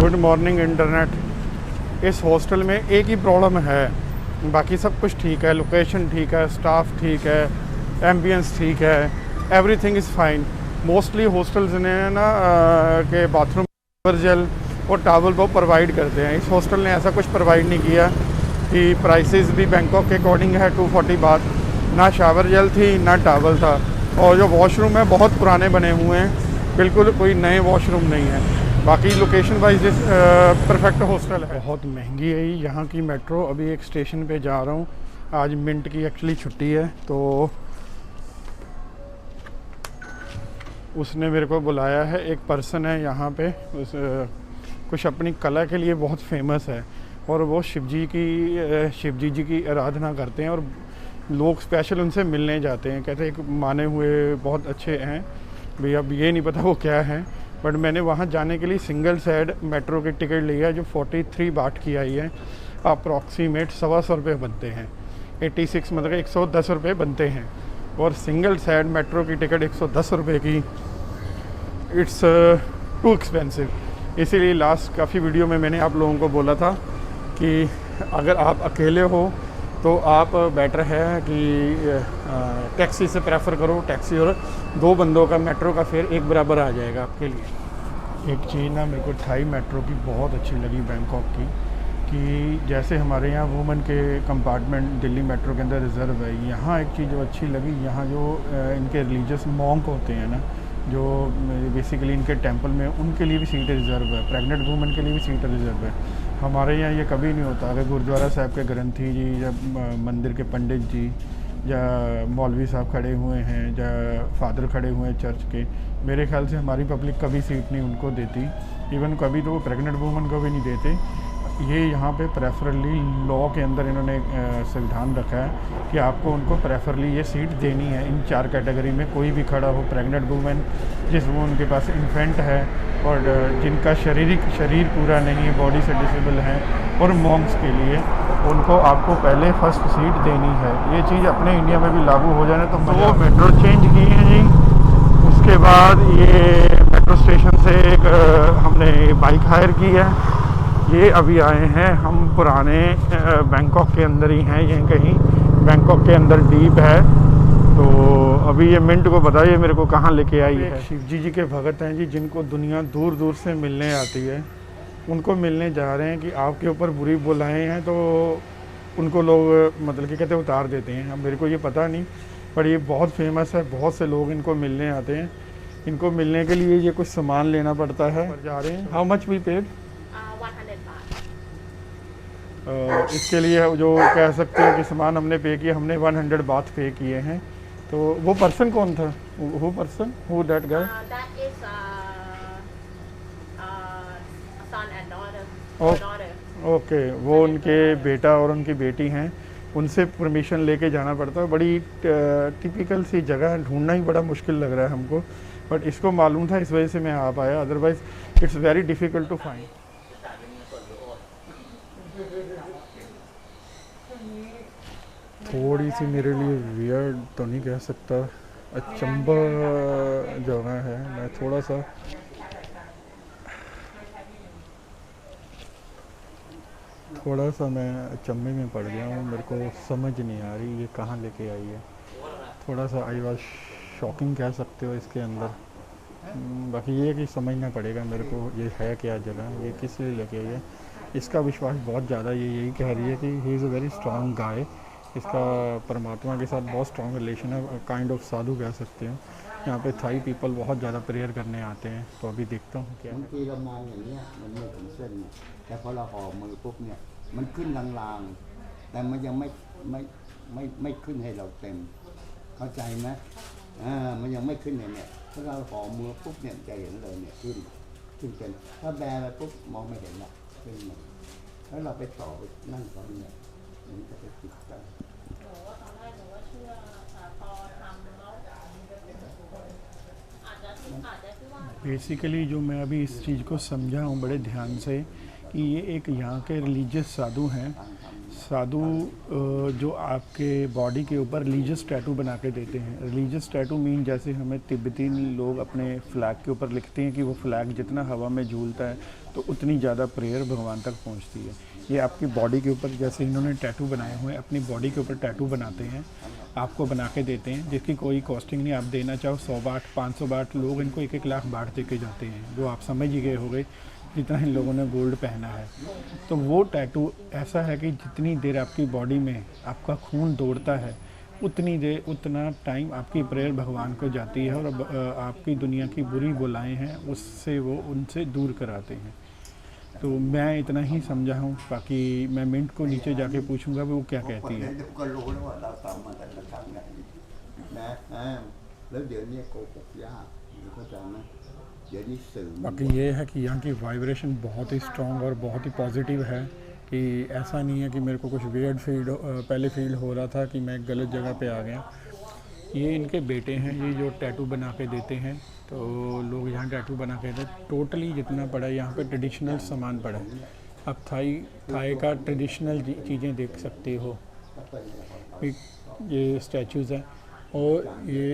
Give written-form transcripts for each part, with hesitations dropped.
Good morning internet. इस hostel में एक ही प्रॉब्लम है, बाकी सब कुछ ठीक है। लोकेशन ठीक है, स्टाफ ठीक है, एम्बियंस ठीक है, everything is fine. Mostly hostels ने ना के बाथरूम शावर जेल और टावल वो प्रोवाइड करते हैं। इस हॉस्टल ने ऐसा कुछ प्रोवाइड नहीं किया कि प्राइसेस भी बैंकॉक के अकॉर्डिंग है 240 बात। ना शावर जेल थी ना टावल था, और जो वॉशरूम है बहुत पुराने बने हुए हैं, बिल्कुल कोई नए वॉशरूम नहीं है। बाकी लोकेशन वाइज परफेक्ट हॉस्टल है। बहुत महंगी है यहाँ की मेट्रो। अभी एक स्टेशन पे जा रहा हूँ, आज मिंट की एक्चुअली छुट्टी है, तो उसने मेरे को बुलाया है। एक पर्सन है यहाँ पे, कुछ अपनी कला के लिए बहुत फेमस है, और वो शिवजी जी की आराधना करते हैं, और लोग स्पेशल उनसे मिलने जाते हैं। कहते हैं एक माने हुए बहुत अच्छे हैं भैया। अब ये नहीं पता वो क्या है, बट मैंने वहाँ जाने के लिए सिंगल साइड मेट्रो की टिकट ली है, जो 43 बाट की आई है। अप्रॉक्सीमेट 125 रुपये बनते हैं। 86 मतलब 110 रुपये बनते हैं, और सिंगल साइड मेट्रो की टिकट 110 रुपये की। It's too expensive. इसीलिए लास्ट काफ़ी वीडियो में मैंने आप लोगों को बोला था कि अगर आप अकेले हो तो आप बेटर है कि टैक्सी से प्रेफर करो। टैक्सी और 2 बंदों का मेट्रो का फेयर एक बराबर आ जाएगा आपके लिए। एक चीज़ ना मेरे को थाई मेट्रो की बहुत अच्छी लगी बैंकॉक की, कि जैसे हमारे यहाँ वुमेन के कंपार्टमेंट दिल्ली मेट्रो के अंदर रिज़र्व है, यहाँ एक चीज़ जो अच्छी लगी, यहाँ जो इनके रिलीजियस मॉन्क होते हैं ना, जो बेसिकली इनके टेंपल में, उनके लिए भी सीट रिज़र्व है। प्रेग्नेंट वुमेन के लिए भी सीट रिज़र्व है। हमारे यहाँ ये कभी नहीं होता। अगर गुरुद्वारा साहब के ग्रंथी जी या मंदिर के पंडित जी या मौलवी साहब खड़े हुए हैं या फादर खड़े हुए हैं चर्च के, मेरे ख्याल से हमारी पब्लिक कभी सीट नहीं उनको देती। इवन कभी तो वो प्रेग्नेंट वुमन को भी नहीं देते। ये यहाँ पे प्रेफरली लॉ के अंदर इन्होंने संविधान रखा है कि आपको उनको प्रेफरली ये सीट देनी है। इन 4 कैटेगरी में कोई भी खड़ा हो, प्रेग्नेंट वुमेन, जिस वो उनके पास इन्फेंट है, और जिनका शरीर पूरा नहीं है, बॉडी से डिसेबल हैं, और मॉन्क्स के लिए उनको आपको पहले फर्स्ट सीट देनी है। ये चीज़ अपने इंडिया में भी लागू हो जाए तो वो मेट्रो चेंज की है जी। उसके बाद ये मेट्रो स्टेशन से एक हमने बाइक हायर की है। ये अभी आए हैं हम पुराने बैंकॉक के अंदर ही हैं, ये कहीं बैंकॉक के अंदर डीप है। तो अभी ये मिंट को बताइए मेरे को कहाँ लेके आई है। शिवजी जी के भगत हैं जी, जिनको दुनिया दूर दूर से मिलने आती है, उनको मिलने जा रहे हैं कि आपके ऊपर बुरी बुलाएं हैं तो उनको लोग मतलब कि कहते उतार देते हैं। अब मेरे को ये पता नहीं, पर ये बहुत फेमस है, बहुत से लोग इनको मिलने आते हैं। इनको मिलने के लिए ये कुछ सामान लेना पड़ता है। जा रहे हैं। How much we paid? 100 बात। इसके लिए जो कह सकते हैं कि सामान हमने पे किया, हमने 100 बात पे किए हैं। तो वो पर्सन कौन था? वो person who that guy? That is son and daughter. Oh. Daughter. Okay, वो उनके बेटा और उनकी बेटी हैं। उनसे परमिशन लेके जाना पड़ता है। बड़ी टिपिकल सी जगह है, ढूंढना ही बड़ा मुश्किल लग रहा है हमको, बट इसको मालूम था, इस वजह से मैं आ पाया। Otherwise it's very difficult to find. थोड़ी सी मेरे लिए वियर्ड तो नहीं कह सकता, अचंभा जगह है। मैं थोड़ा सा मैं अचंभे में पड़ गया हूँ। मेरे को समझ नहीं आ रही ये कहाँ लेके आई है। थोड़ा सा आई वाज शॉकिंग कह सकते हो इसके अंदर। बाकी ये कि समझना पड़ेगा मेरे को ये है क्या जगह, ये किस लिए लेके आई है। इसका विश्वास बहुत ज़्यादा ये यही कह रही है कि he is a very strong guy. इसका परमात्मा के साथ बहुत स्ट्रॉन्ग रिलेशन है, काइंड ऑफ साधु कह सकते हैं। यहाँ पे थाई पीपल बहुत ज़्यादा प्रेयर करने आते हैं। तो अभी देखता हूँ क्या है। บางทีเรามองอย่างนี้ยมันไม่ถึงเส้นเนี่ยแต่พอเราห่อมือปุ๊บเนี่ยมันขึ้นลางๆแต่มันยังไม่ขึ้นให้เราเต็มเข้าใจไหมมันยังไม่ขึ้นเนี่ยถ้าเราห่อมือปุ๊บเนี่ยจะเห็นเลยเนี่ยขึ้นเป็นถ้าแบไปปุ๊บมองไม่เห็นละขึ้นมาแล้วเราไปต่อไปนั่งต่อเนี่ยมันจะไปติดกัน หนูว่าตอนแรกหนูว่าเชื่อพอทำแล้วอาจจะที่ว่า बेसिकली जो मैं अभी इस चीज़ को समझा हूँ बड़े ध्यान से, कि ये एक यहाँ के रिलीजियस साधु हैं। साधु जो आपके बॉडी के ऊपर रिलीजियस टैटू बना के देते हैं। रिलीजियस टैटू मीन जैसे हमें तिब्बती लोग अपने फ्लैग के ऊपर लिखते हैं कि वो फ्लैग जितना हवा में झूलता है तो उतनी ज़्यादा प्रेयर भगवान तक पहुंचती है। ये आपकी बॉडी के ऊपर जैसे इन्होंने टैटू बनाए हुए हैं, अपनी बॉडी के ऊपर टैटू बनाते हैं, आपको बना के देते हैं, जिसकी कोई कॉस्टिंग नहीं। आप देना चाहो 100 बाट 500 बाट, लोग इनको 1-1 लाख बाट दे के जाते हैं, जो आप समझ ही गए हो गए जितना इन लोगों ने गोल्ड पहना है। तो वो टैटू ऐसा है कि जितनी देर आपकी बॉडी में आपका खून दौड़ता है उतनी देर उतना टाइम आपकी प्रेयर भगवान को जाती है और आपकी दुनिया की बुरी बुलाएं हैं उससे वो उनसे दूर कराते हैं। तो मैं इतना ही समझा हूँ, बाकी मैं मिंट को नीचे जाके पूछूंगा वो क्या कहती है। ก็รู้แล้วว่าเราทำมาแต่ละครั้งไหนนะแล้วเดี๋ยวนี้โกหกยากเข้าใจไหมเดี๋ยวนี้สื่อ बाकी ये है कि यहाँ की वाइब्रेशन बहुत ही स्ट्रॉन्ग और बहुत ही पॉजिटिव है कि ऐसा नहीं है कि मेरे को कुछ वियर्ड पहले फील हो रहा था कि मैं गलत जगह पे आ गया। ये इनके बेटे हैं, ये जो टैटू बना के देते हैं, तो लोग यहाँ टैटू बना के देते। टोटली जितना पड़ा है यहाँ पे ट्रेडिशनल सामान पड़ा है। आप थाई का ट्रेडिशनल चीज़ें देख सकते हो। ये स्टैचूज़ हैं और ये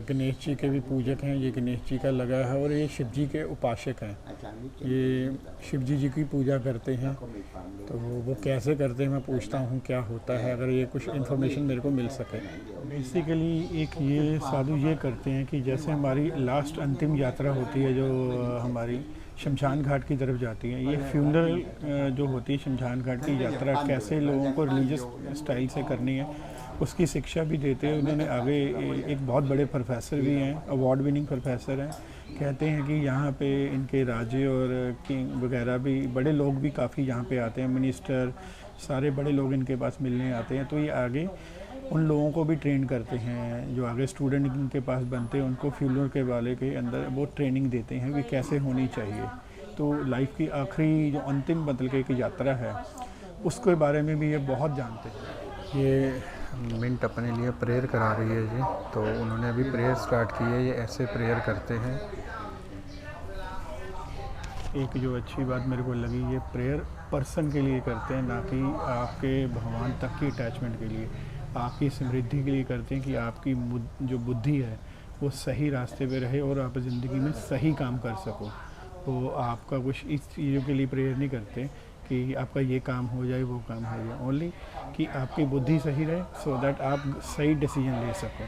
गणेश जी के भी पूजक हैं, ये गणेश जी का लगा है और ये शिव जी के उपासक हैं। ये शिव जी की पूजा करते हैं, तो वो कैसे करते हैं मैं पूछता हूँ क्या होता है, अगर ये कुछ इन्फॉर्मेशन मेरे को मिल सके। बेसिकली एक ये साधु ये करते हैं कि जैसे हमारी लास्ट अंतिम यात्रा होती है जो हमारी शमशान घाट की तरफ जाती है, ये फ्यूनरल जो होती है शमशान घाट की यात्रा कैसे लोगों को रिलीजियस स्टाइल से करनी है उसकी शिक्षा भी देते हैं। उन्होंने आगे एक बहुत बड़े प्रोफेसर भी हैं, अवार्ड विनिंग प्रोफेसर हैं। कहते हैं कि यहाँ पे इनके राजे और किंग वगैरह भी बड़े लोग भी काफ़ी यहाँ पे आते हैं, मिनिस्टर सारे बड़े लोग इनके पास मिलने आते हैं। तो ये आगे उन लोगों को भी ट्रेन करते हैं जो आगे स्टूडेंट इनके पास बनते हैं, उनको फ्यूनरल के वाले के अंदर वो ट्रेनिंग देते हैं कि कैसे होनी चाहिए। तो लाइफ की आखिरी जो अंतिम बदल के की यात्रा है उसके बारे में भी ये बहुत जानते हैं। ये मिंट अपने लिए प्रेयर करा रही है जी, तो उन्होंने अभी प्रेयर स्टार्ट की है। ये ऐसे प्रेयर करते हैं। एक जो अच्छी बात मेरे को लगी, ये प्रेयर पर्सन के लिए करते हैं, ना कि आपके भगवान तक की अटैचमेंट के लिए, आपकी समृद्धि के लिए करते हैं कि आपकी जो बुद्धि है वो सही रास्ते पे रहे और आप ज़िंदगी में सही काम कर सको। तो आपका कुछ इस चीज़ों के लिए प्रेयर नहीं करते कि आपका ये काम हो जाए वो काम हो जाए, ओनली कि आपकी बुद्धि सही रहे सो दैट आप सही डिसीजन ले सको।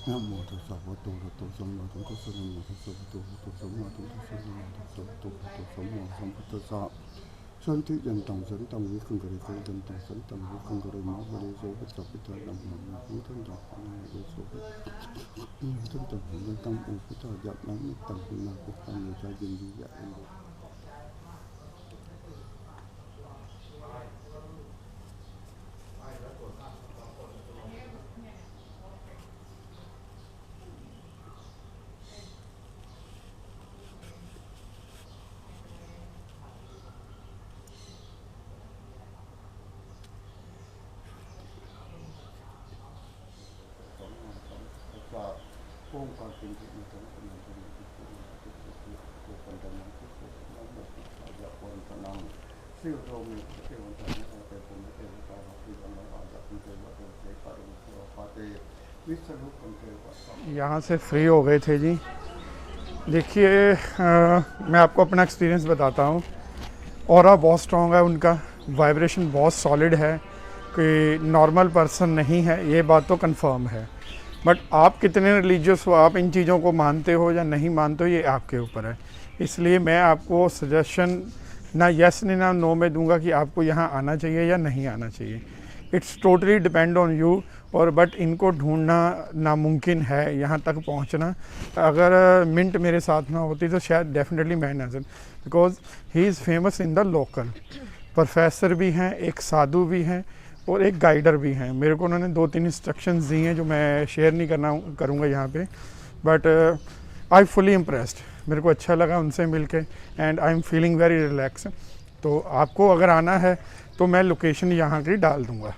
นะโมตัสสะภะคะวะโตอะระหะโตสัมมาสัมพุทธัสสะนะโมตัสสะภะคะวะโตอะระหะโตสัมมาสัมพุทธัสสะนะโมตัสสะภะคะวะโตอะระหะโตสัมมาสัมพุทธัสสะสันติยันตังสันตังวิคังกะเรโสยันตังสันตังวิคังกะเรมะวะเรโสภิสัพพิตานัมมะพุทธันตังอะระโตโสภิทันตังยันตังอุปตะยัตนังตังปุณาภิตังยะยินดียะ यहाँ से फ्री हो गए थे जी। देखिए मैं आपको अपना एक्सपीरियंस बताता हूँ। ऑरा बहुत स्ट्रॉन्ग है उनका, वाइब्रेशन बहुत सॉलिड है कि नॉर्मल पर्सन नहीं है, ये बात तो कंफर्म है। बट आप कितने रिलीजियस हो, आप इन चीज़ों को मानते हो या नहीं मानते हो, ये आपके ऊपर है। इसलिए मैं आपको सजेशन ना यस नहीं ना नो में दूंगा कि आपको यहाँ आना चाहिए या नहीं आना चाहिए। It's totally depend on you. और बट इनको ढूंढना नामुमकिन है, यहाँ तक पहुँचना। अगर मिंट मेरे साथ ना होती तो शायद डेफिनेटली मैं ना, because he is famous in the local. Professor भी हैं, एक साधु भी हैं और एक गाइडर भी हैं। मेरे को उन्होंने 2-3 इंस्ट्रक्शंस दी हैं जो मैं शेयर नहीं करूँगा यहाँ पे, बट आई फुली इम्प्रेस्ड। मेरे को अच्छा लगा उनसे मिलके and I am feeling very relax. तो आपको अगर आना है तो मैं लोकेशन यहाँ की डाल दूँगा।